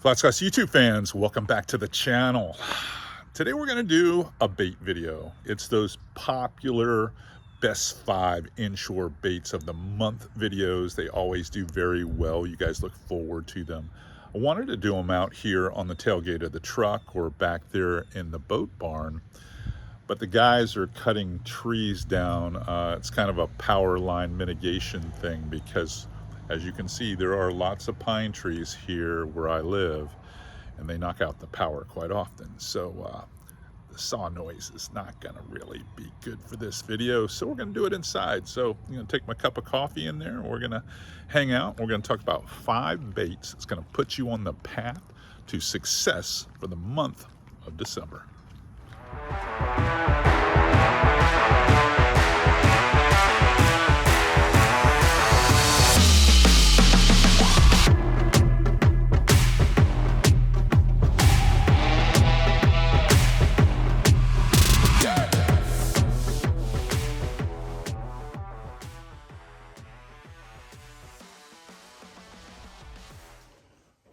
FlatsClass YouTube fans, welcome back to the channel. Today we're going to do a bait video. It's those popular best 5 inshore baits of the month videos. They always do very well. You guys look forward to them. I wanted to do them out here on the tailgate of the truck or back there in the boat barn, but the guys are cutting trees down. It's kind of a power line mitigation thing because, as you can see, there are lots of pine trees here where I live, and they knock out the power quite often. So the saw noise is not gonna really be good for this video. So we're gonna do it inside. So I'm gonna take my cup of coffee in there. We're gonna hang out. We're gonna talk about 5 baits. It's gonna put you on the path to success for the month of December.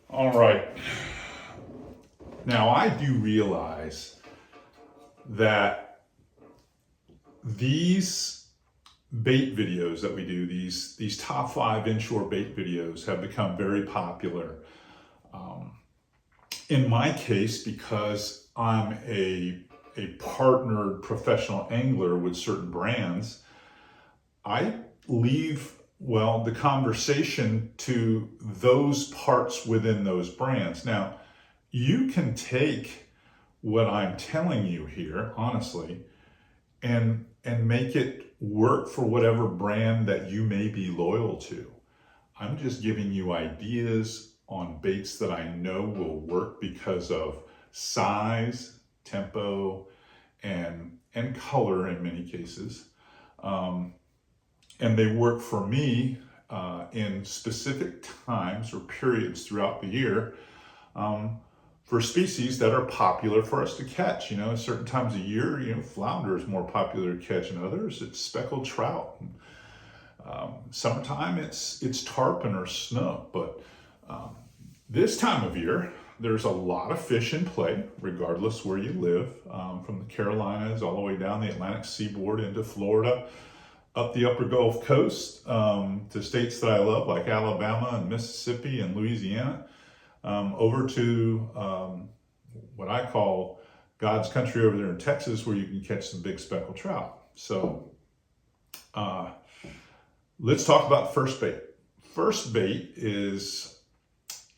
All right. Now, I do realize that these bait videos that we do, these top 5 inshore bait videos, have become very popular. In my case, because I'm a partnered professional angler with certain brands, I leave the conversation to those parts within those brands. Now, you can take what I'm telling you here, honestly, and make it work for whatever brand that you may be loyal to. I'm just giving you ideas on baits that I know will work because of size, tempo, and color in many cases. And they work for me in specific times or periods throughout the year for species that are popular for us to catch. You know, at certain times of year, flounder is more popular to catch than others. It's speckled trout. Summertime, it's tarpon or snook. But this time of year, there's a lot of fish in play, regardless where you live, from the Carolinas all the way down the Atlantic seaboard into Florida, up the upper Gulf Coast, to states that I love, like Alabama and Mississippi and Louisiana, over to what I call God's country over there in Texas, where you can catch some big speckled trout. So let's talk about first bait. First bait is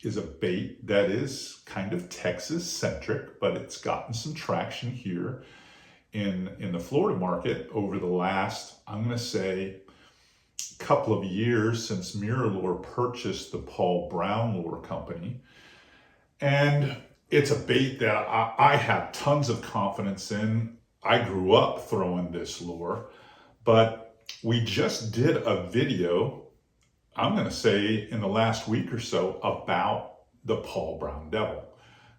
a bait that is kind of Texas-centric, but it's gotten some traction here in the Florida market over the last, I'm going to say, couple of years since Miror Lore purchased the Paul Brown Lure Company. And it's a bait that I have tons of confidence in. I grew up throwing this lure, but we just did a video, I'm going to say in the last week or so, about the Paul Brown Devil.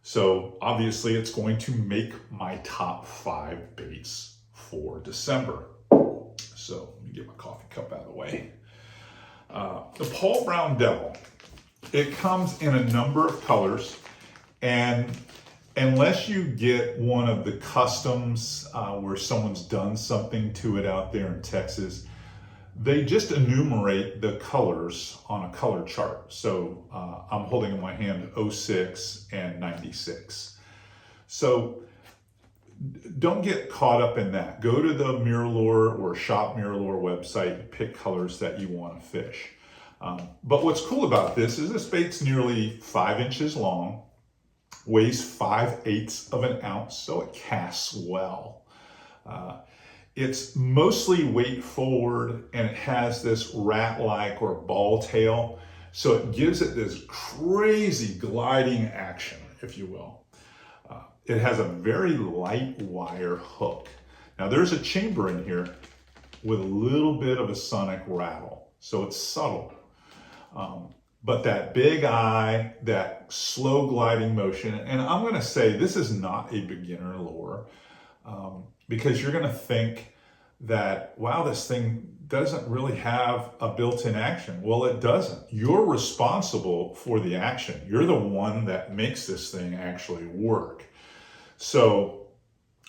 So obviously it's going to make my top 5 baits for December. So let me get my coffee cup out of the way. The Paul Brown Devil, it comes in a number of colors, and unless you get one of the customs where someone's done something to it out there in Texas, they just enumerate the colors on a color chart. So I'm holding in my hand 06 and 96. So don't get caught up in that. Go to the Mirrolure or Shop Mirrolure website and pick colors that you want to fish. But what's cool about this is this bait's nearly 5 inches long, weighs 5/8 of an ounce, so it casts well. It's mostly weight forward, and it has this rat-like or ball tail, so it gives it this crazy gliding action, if you will. It has a very light wire hook. Now there's a chamber in here with a little bit of a sonic rattle, so it's subtle. But that big eye, that slow gliding motion, and I'm going to say this is not a beginner lure, because you're going to think that, wow, this thing doesn't really have a built-in action. Well, it doesn't. You're responsible for the action. You're the one that makes this thing actually work. So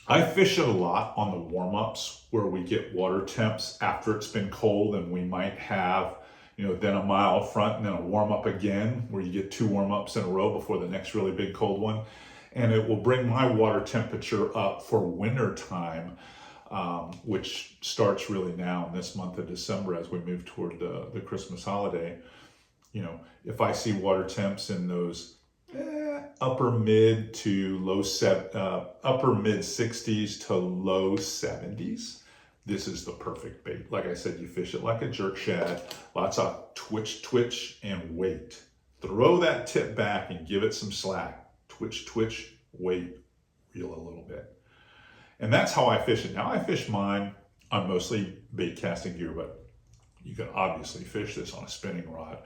I fish it a lot on the warm-ups where we get water temps after it's been cold, and we might have, then a mile front and then a warm-up again, where you get 2 warm-ups in a row before the next really big cold one. And it will bring my water temperature up for winter time, which starts really now in this month of December as we move toward the Christmas holiday. If I see water temps in those upper mid 60s to low 70s, this is the perfect bait. Like I said, you fish it like a jerk shad, lots of twitch, and wait. Throw that tip back and give it some slack. Twitch, wait, reel a little bit. And that's how I fish it. Now I fish mine on mostly bait casting gear, but you can obviously fish this on a spinning rod.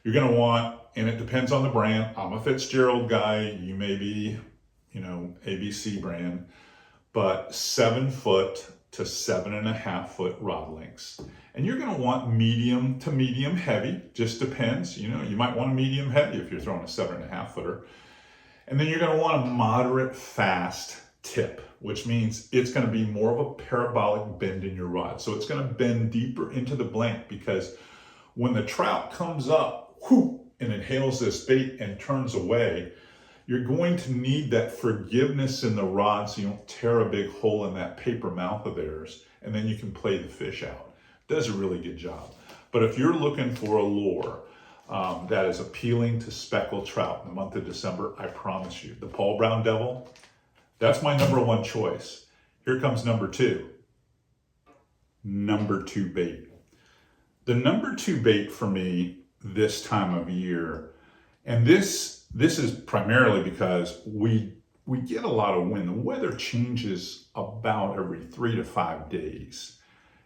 You're gonna want, and it depends on the brand. I'm a Fitzgerald guy, you may be, ABC brand, but 7 foot to 7.5 foot rod lengths. And you're gonna want medium to medium heavy, just depends. You might want a medium heavy if you're throwing a 7.5 footer. And then you're gonna want a moderate fast tip, which means it's gonna be more of a parabolic bend in your rod. So it's gonna bend deeper into the blank, because when the trout comes up, and inhales this bait and turns away, you're going to need that forgiveness in the rod so you don't tear a big hole in that paper mouth of theirs, and then you can play the fish out. Does a really good job. But if you're looking for a lure that is appealing to speckled trout in the month of December, I promise you, the Paul Brown Devil, that's my number 1 choice. Here comes number 2. Number 2 bait. The number 2 bait for me this time of year, and this is primarily because we get a lot of wind. The weather changes about every 3 to 5 days.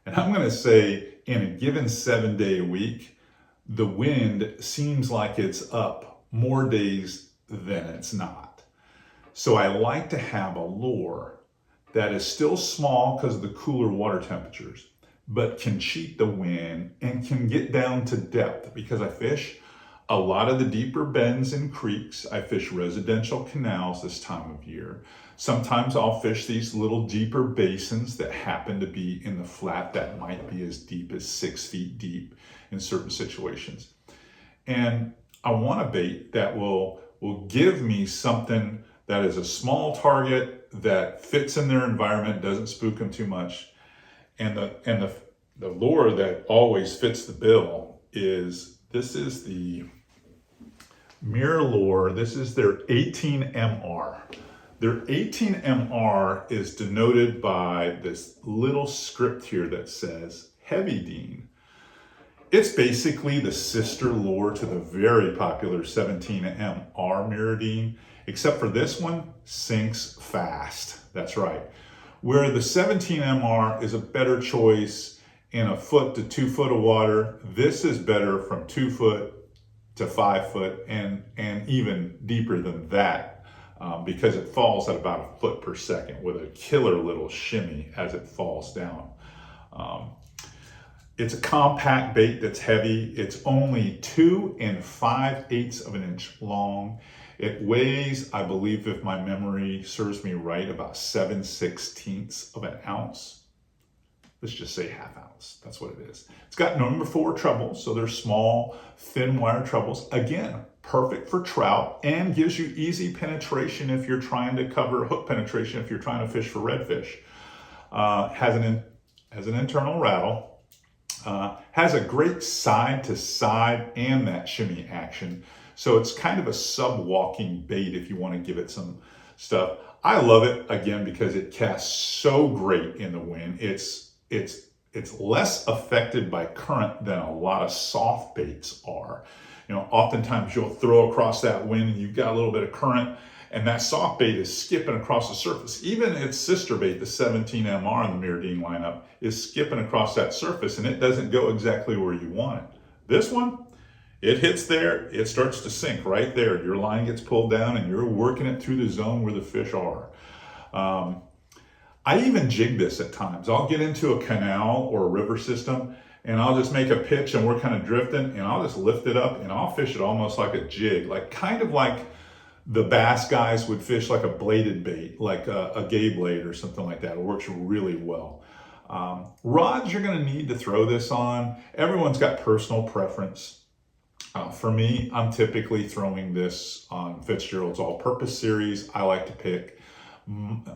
And I'm gonna say in a given 7-day week, the wind seems like it's up more days than it's not. So I like to have a lure that is still small because of the cooler water temperatures, but can cheat the wind and can get down to depth, because I fish a lot of the deeper bends and creeks. I fish residential canals this time of year. Sometimes I'll fish these little deeper basins that happen to be in the flat that might be as deep as 6 feet deep in certain situations. And I want a bait that will give me something that is a small target that fits in their environment, doesn't spook them too much. And the lure that always fits the bill is the Miror Lore. This is their 18MR. Their 18MR is denoted by this little script here that says Heavy Dean. It's basically the sister lure to the very popular 17MR Mirror Dean, except for this one sinks fast. That's right. Where the 17MR is a better choice in 1 foot to 2 foot of water, this is better from 2 foot to 5 foot and even deeper than that, because it falls at about 1 foot per second with a killer little shimmy as it falls down. It's a compact bait that's heavy. It's only 2 5/8 of an inch long. It weighs, I believe, if my memory serves me right, about 7/16 of an ounce. Let's just say ½ ounce. That's what it is. It's got number 4 trebles, so they're small, thin wire trebles. Again, perfect for trout and gives you easy penetration if you're trying to cover hook penetration if you're trying to fish for redfish. Has an internal rattle. Has a great side to side and that shimmy action. So it's kind of a sub-walking bait if you want to give it some stuff. I love it, again, because it casts so great in the wind. It's less affected by current than a lot of soft baits are. Oftentimes you'll throw across that wind and you've got a little bit of current, and that soft bait is skipping across the surface. Even its sister bait, the 17MR in the Mirror Dean lineup, is skipping across that surface, and it doesn't go exactly where you want it. This one, it hits there, it starts to sink right there. Your line gets pulled down and you're working it through the zone where the fish are. I even jig this at times. I'll get into a canal or a river system and I'll just make a pitch and we're kind of drifting and I'll just lift it up and I'll fish it almost like a jig, like kind of like the bass guys would fish like a bladed bait, like a gay blade or something like that. It works really well. Rods you're going to need to throw this on. Everyone's got personal preference. For me, I'm typically throwing this on Fitzgerald's all-purpose series. I like to pick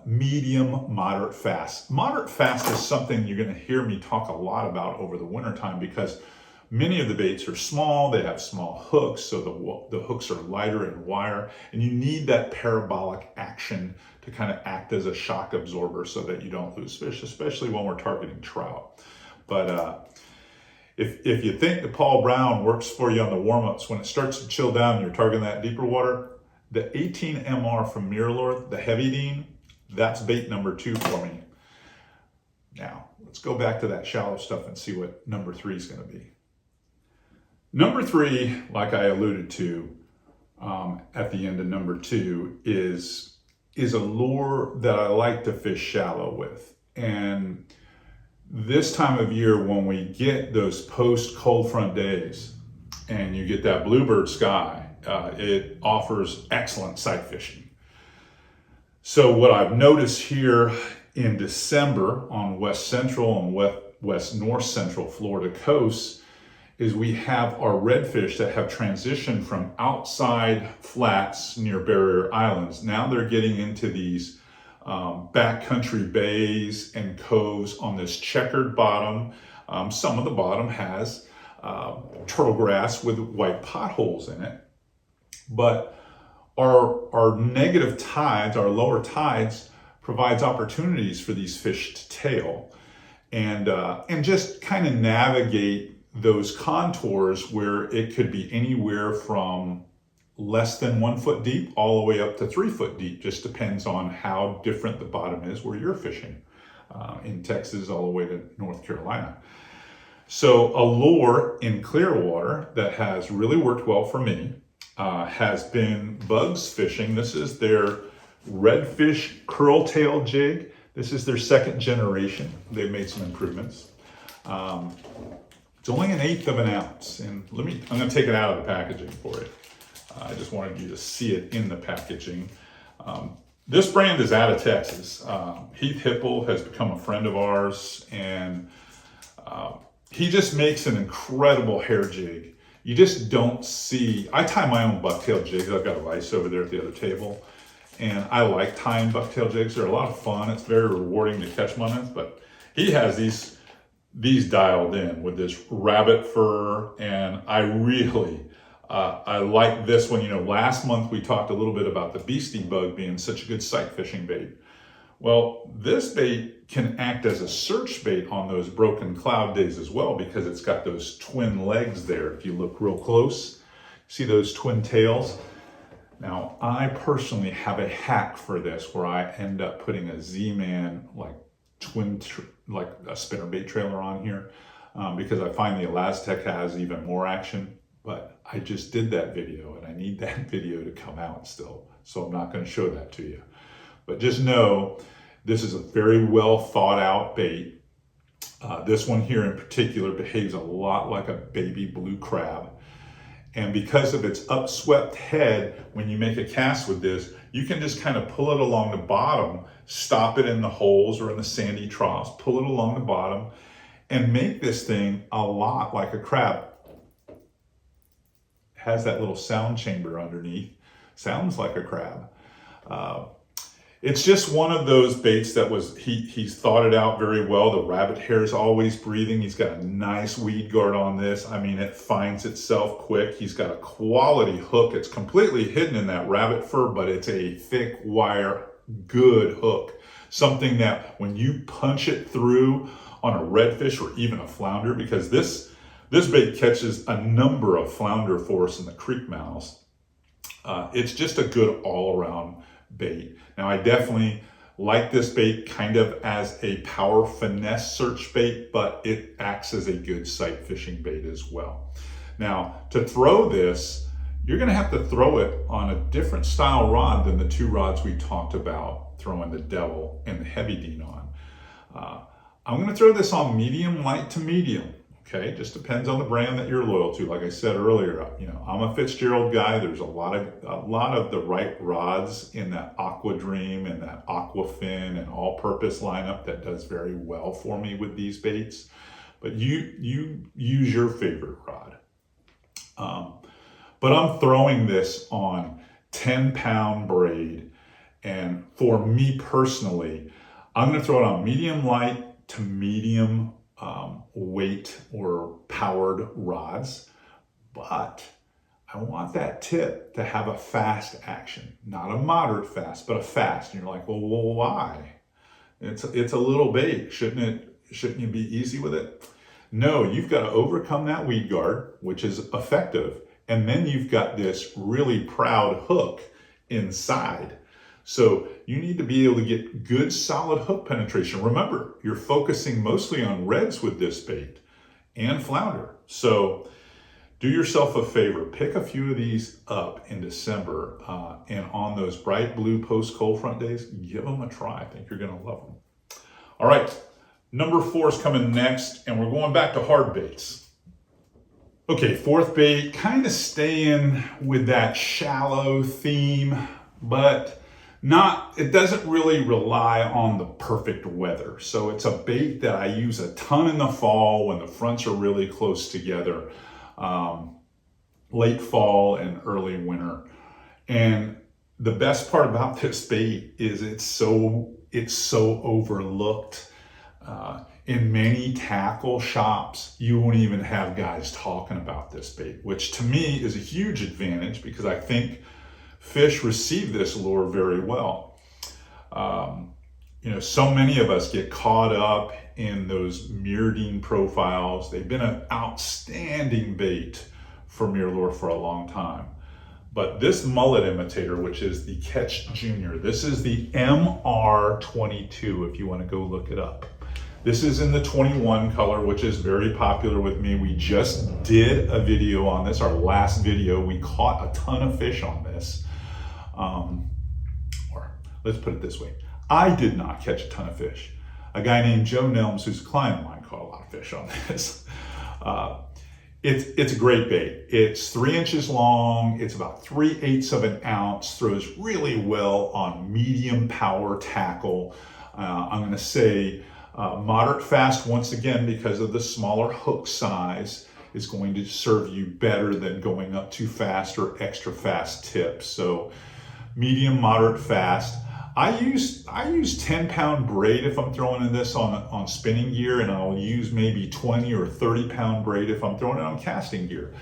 medium, moderate, fast. Moderate fast is something you're going to hear me talk a lot about over the wintertime because many of the baits are small, they have small hooks, so the hooks are lighter in wire, and you need that parabolic action to kind of act as a shock absorber so that you don't lose fish, especially when we're targeting trout. But if you think the Paul Brown works for you on the warm-ups, when it starts to chill down and you're targeting that deeper water, the 18 MR from Mirrolure, the heavy Dean, that's bait number 2 for me. Now, let's go back to that shallow stuff and see what number 3 is going to be. Number 3, like I alluded to at the end of number 2, is a lure that I like to fish shallow with. And this time of year when we get those post cold front days and you get that bluebird sky, it offers excellent sight fishing. So what I've noticed here in December on west central and west north central Florida coasts is we have our redfish that have transitioned from outside flats near barrier islands. Now they're getting into these backcountry bays and coves on this checkered bottom. Some of the bottom has turtle grass with white potholes in it. But our negative tides, our lower tides, provides opportunities for these fish to tail and just kind of navigate those contours where it could be anywhere from less than 1 foot deep all the way up to 3 foot deep. Just depends on how different the bottom is where you're fishing in Texas all the way to North Carolina. So a lure in clear water that has really worked well for me has been Bugs Fishing. This is their Redfish curl tail jig. This is their 2nd generation. They've made some improvements. It's only 1/8 of an ounce, and I'm going to take it out of the packaging for you. I just wanted you to see it in the packaging. This brand is out of Texas. Heath Hipple has become a friend of ours, and he just makes an incredible hair jig. You just don't see, I tie my own bucktail jigs. I've got a vise over there at the other table, and I like tying bucktail jigs. They're a lot of fun. It's very rewarding to catch them on it, but he has these dialed in with this rabbit fur, and I really, I like this one. You know, last month we talked a little bit about the beastie bug being such a good sight fishing bait. Well, this bait can act as a search bait on those broken cloud days as well because it's got those twin legs there. If you look real close, see those twin tails? Now, I personally have a hack for this where I end up putting a Z-Man like a spinnerbait trailer on here because I find the Elastec has even more action. But I just did that video and I need that video to come out still. So I'm not going to show that to you. But just know this is a very well thought out bait. This one here in particular behaves a lot like a baby blue crab. And because of its upswept head, when you make a cast with this, you can just kind of pull it along the bottom, stop it in the holes or in the sandy troughs, pull it along the bottom, and make this thing a lot like a crab. It has that little sound chamber underneath. Sounds like a crab. It's just one of those baits that he's thought it out very well. The rabbit hair is always breathing. He's got a nice weed guard on this. I mean, it finds itself quick. He's got a quality hook. It's completely hidden in that rabbit fur, but it's a thick wire, good hook. Something that when you punch it through on a redfish or even a flounder, because this bait catches a number of flounder for us in the creek mouths. It's just a good all-around bait. Now, I definitely like this bait kind of as a power finesse search bait, but it acts as a good sight fishing bait as well. Now, to throw this, you're going to have to throw it on a different style rod than the two rods we talked about throwing the Devil and the Heavy Dean on. I'm going to throw this on medium light to medium. Okay, just depends on the brand that you're loyal to. Like I said earlier, you know, I'm a Fitzgerald guy. There's a lot of the right rods in that Aqua Dream and that Aqua Fin and all-purpose lineup that does very well for me with these baits. But you use your favorite rod. But I'm throwing this on 10-pound braid, and for me personally, I'm going to throw it on medium light to medium weight or powered rods, but I want that tip to have a fast action, not a moderate fast, but a fast. And you're like, well, why? It's a little bait. Shouldn't you be easy with it? No, you've got to overcome that weed guard, which is effective. And then you've got this really proud hook inside. So you need to be able to get good solid hook penetration. Remember, you're focusing mostly on reds with this bait and flounder. So do yourself a favor, pick a few of these up in December and on those bright blue post cold front days, give them a try. I think you're gonna love them. All right, number 4 is coming next, and we're going back to hard baits. Okay, 4th bait, kind of staying with that shallow theme, but it doesn't really rely on the perfect weather. So it's a bait that I use a ton in the fall when the fronts are really close together, late fall and early winter. And the best part about this bait is it's so overlooked. In many tackle shops, you won't even have guys talking about this bait, which to me is a huge advantage because I think fish receive this lure very well. You know, so many of us get caught up in those Mirrodine profiles. They've been an outstanding bait for Mirrolure for a long time. But this mullet imitator, which is the Catch Junior, this is the MR22 if you want to go look it up. This is in the 21 color, which is very popular with me. We just did a video on this, our last video. We caught a ton of fish on this. Or let's put it this way. I did not catch a ton of fish. A guy named Joe Nelms, who's a client of mine, caught a lot of fish on this. It's a great bait. It's 3 inches long. It's about 3/8 of an ounce. Throws really well on medium power tackle. I'm going to say moderate fast once again because of the smaller hook size is going to serve you better than going up too fast or extra fast tips. So medium, moderate, fast. I use 10-pound braid if I'm throwing in this on spinning gear, and I'll use maybe 20 or 30-pound braid if I'm throwing it on casting gear.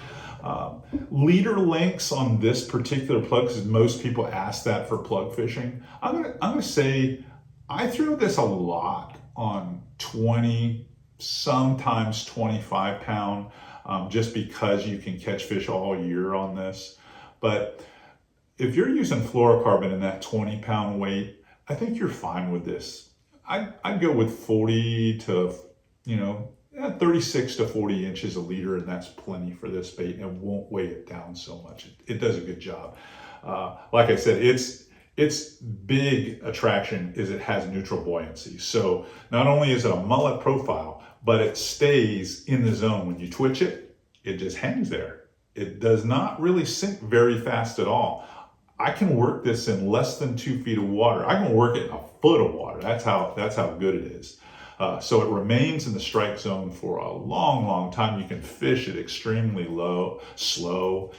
Leader lengths on this particular plug, because most people ask that for plug fishing. I'm gonna say I throw this a lot on 20, sometimes 25 pound, just because you can catch fish all year on this. But if you're using fluorocarbon in that 20-pound weight, I think you're fine with this. I'd go with 40 to, 36 to 40 inches a leader, and that's plenty for this bait, and it won't weigh it down so much. It does a good job. Like I said, its big attraction is it has neutral buoyancy. So not only is it a mullet profile, but it stays in the zone. When you twitch it, it just hangs there. It does not really sink very fast at all. I can work this in less than 2 feet of water. I can work it in a foot of water. That's how good it is. So it remains in the strike zone for a long, long time. You can fish it extremely slow.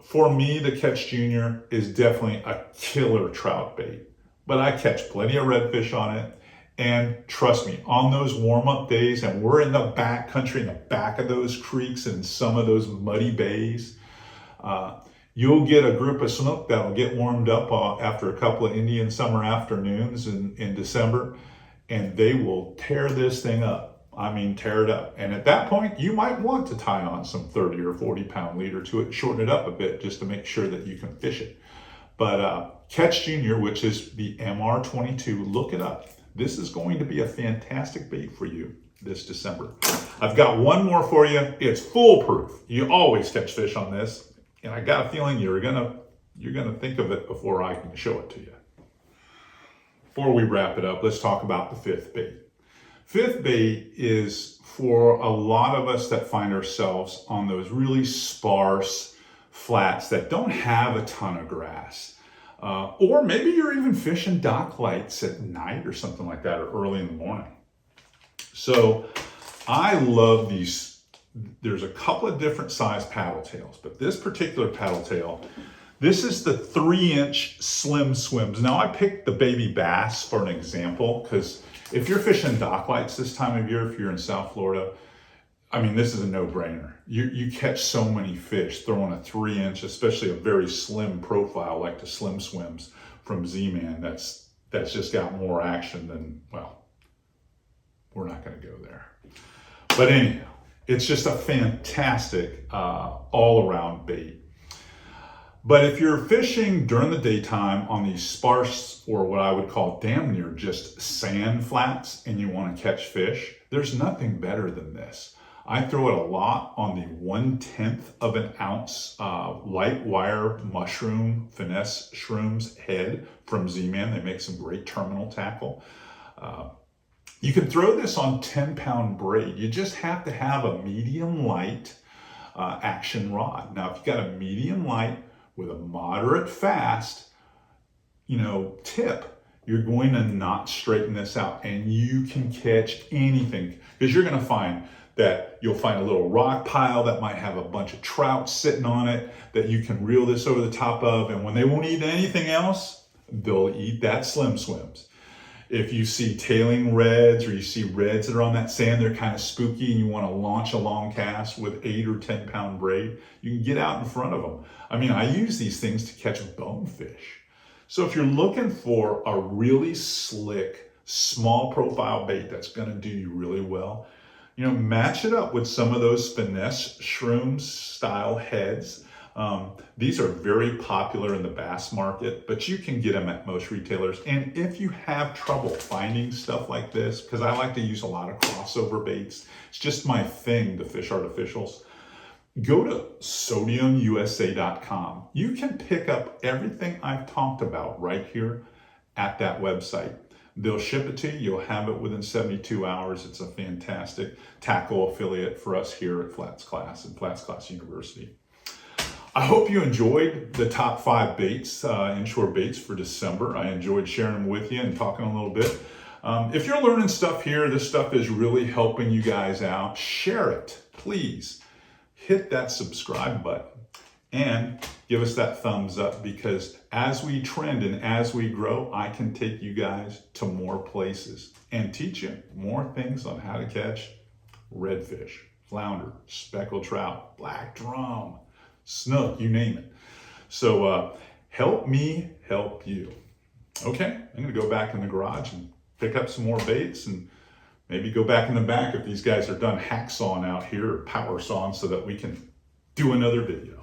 For me, the Catch Junior is definitely a killer trout bait, but I catch plenty of redfish on it. And trust me, on those warm-up days, and we're in the back country, in the back of those creeks and some of those muddy bays, you'll get a group of snook that'll get warmed up after a couple of Indian summer afternoons in December, and they will tear this thing up. I mean, tear it up. And at that point, you might want to tie on some 30 or 40-pound leader to it, shorten it up a bit just to make sure that you can fish it. But Catch Junior, which is the MR22, look it up. This is going to be a fantastic bait for you this December. I've got one more for you. It's foolproof. You always catch fish on this. And I got a feeling you're gonna think of it before I can show it to you. Before we wrap it up, let's talk about the fifth bait. Fifth bait is for a lot of us that find ourselves on those really sparse flats that don't have a ton of grass. Or maybe you're even fishing dock lights at night or something like that, or early in the morning. So I love these. There's a couple of different size paddle tails, but this particular paddle tail, this is the 3-inch slim swims. Now I picked the baby bass for an example, because if you're fishing dock lights this time of year, if you're in South Florida, I mean, this is a no-brainer. You catch so many fish throwing a 3-inch, especially a very slim profile like the slim swims from Z-Man. That's just got more action than, well, we're not going to go there. But anyhow, it's just a fantastic all-around bait. But if you're fishing during the daytime on these sparse, or what I would call damn near just sand flats, and you want to catch fish, there's nothing better than this. I throw it a lot on the 1/10 of an ounce light wire mushroom finesse shrooms head from Z-Man. They make some great terminal tackle. You can throw this on 10-pound braid. You just have to have a medium light action rod. Now, if you've got a medium light with a moderate fast, tip, you're going to not straighten this out, and you can catch anything, because you're going to find that you'll find a little rock pile that might have a bunch of trout sitting on it that you can reel this over the top of, and when they won't eat anything else, they'll eat that slim swims. If you see tailing reds, or you see reds that are on that sand, they're kind of spooky, and you want to launch a long cast with 8 or 10-pound braid, you can get out in front of them. I mean, I use these things to catch bonefish. So if you're looking for a really slick, small profile bait that's going to do you really well, match it up with some of those finesse shrooms style heads. These are very popular in the bass market, but you can get them at most retailers. And if you have trouble finding stuff like this, because I like to use a lot of crossover baits, it's just my thing to fish artificials, go to sodiumusa.com. You can pick up everything I've talked about right here at that website. They'll ship it to you. You'll have it within 72 hours. It's a fantastic tackle affiliate for us here at FlatsClass and FlatsClass University. I hope you enjoyed the top 5 baits, inshore baits for December. I enjoyed sharing them with you and talking a little bit. If you're learning stuff here, this stuff is really helping you guys out, share it, please. Hit that subscribe button and give us that thumbs up, because as we trend and as we grow, I can take you guys to more places and teach you more things on how to catch redfish, flounder, speckled trout, black drum, snook, you name it. So help me help you. Okay, I'm gonna go back in the garage and pick up some more baits, and maybe go back in the back if these guys are done hacksawing out here, or power sawing, so that we can do another video.